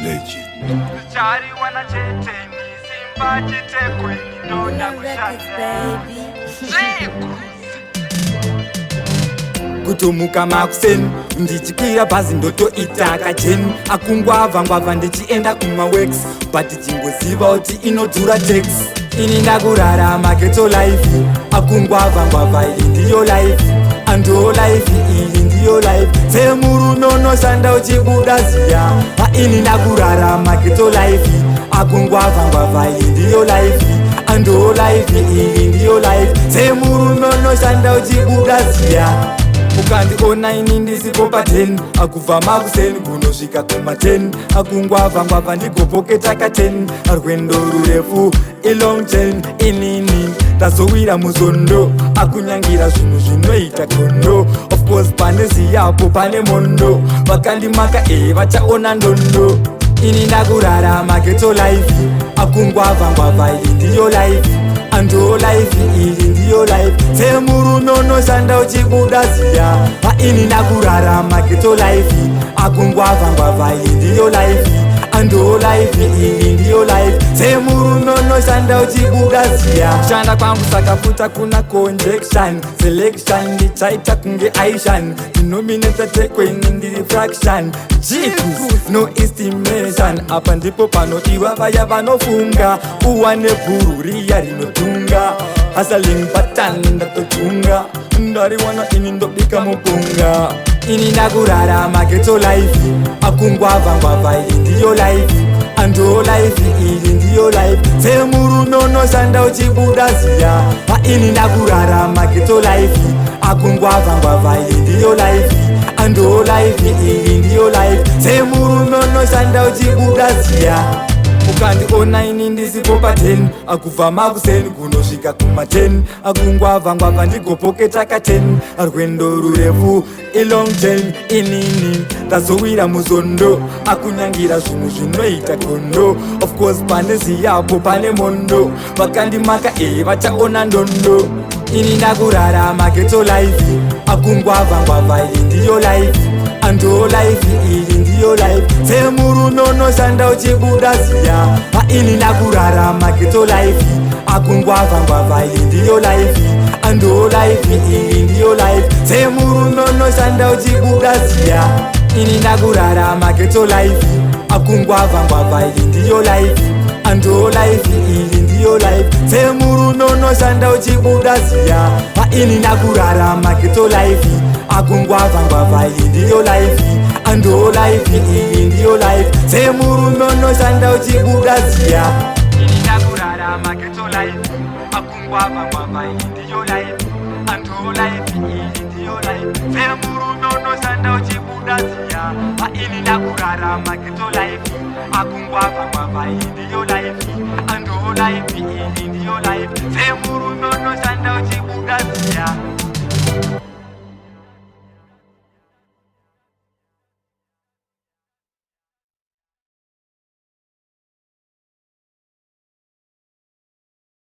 Legend. Chari wana chete ni simba chete kweni nona kushanda. Kutomuka makuseni ndichikwira bhazi ndotoita kacheni akungwavha ngwavha ndichienda kumawex but chingoziva kuti inodhura tax ini ndakurarama ghetto life akungwavha ngwavha iyi ndiyo life andiwo life iyi ndiyo life semurume unoshanda uchibuda ziya ini ndakurarama ghetto life akungwavha ngwavha iyi ndiyo life andiwo life iyi ndiyo life semurume unoshanda uchibuda ziya ukandiona ini ndisipo pa10 akubva makuseni kunosvika kuma10 akungwavha ngwavha ndigopoketa ka10 rwendo rurefu ilong chain inini ndazowira muzondo akunyangira zvinhu zvinoita gondo of course pane ziyapo pane mondo vakandimaka vachaona ndondo ini ndakurarama ghetto life akungwavha ngwavha iyi ndiyo life andiwo life iyi ndiyo life semurume unoshanda uchibuda ziya ini ndakurarama ghetto life akungwavha ngwavha iyi ndiyo life andiwo life iyi ndiyo life semurume unoshanda uchibuda ziya kushanda kwangu sakafuta kuna conjection selection ndichaita kunge aishan ndinomineta tekweni ndiri fraction jikus no estimation apa ndipo panodiwa vaya vanofunga uwane bhuru riya rinotunga hasaling batan ndatotunga ndariwana ini ndobika mupunga ini ndakurarama ghetto life akungwavha ngwavha iyi ndiyo life andiwo life iyi ndiyo life semurume unoshanda uchibuda ziya ini ndakurarama ghetto life akungwavha ngwavha iyi ndiyo life andiwo life iyi ndiyo life semurume unoshanda uchibuda ziya ukandiona ini ndisipo pa10 akubva makuseni kunosvika kuma10 akungwavha ngwavha ndigopoketa ka10 rwendo rurefu ilong chain inini ndazowira muzondo akunyangira zvinhu zvinoita gondo of course pane ziyapo pane mondo vakandimaka vachaona ndondo ini ndakurarama ghetto life akungwavha ngwavha iyi ndiyo life andiwo life iyi ndiyo life semurume unoshanda uchibuda ziya ini ndakurarama ghetto life akungwavha ngwavha iyi ndiyo life andiwo life iyi ndiyo life semurume unoshanda uchibuda ziya ini ndakurarama ghetto life akungwavha ngwavha iyi ndiyo life andiwo life iyi ndiyo life semurume unoshanda uchibuda ziya ini ndakurarama ghetto life akungwavha ngwavha iyi ndiyo life andiwo life iyi ndiyo life semurume unoshanda uchibuda ziya ini ndakurarama ghetto life akungwavha ngwavha iyi ndiyo life andiwo life iyi ndiyo life semurume unoshanda uchibuda ziya ini ndakurarama ghetto life akungwavha ngwavha iyi ndiyo life andiwo life iyi ndiyo life semurume unoshanda uchibuda ziya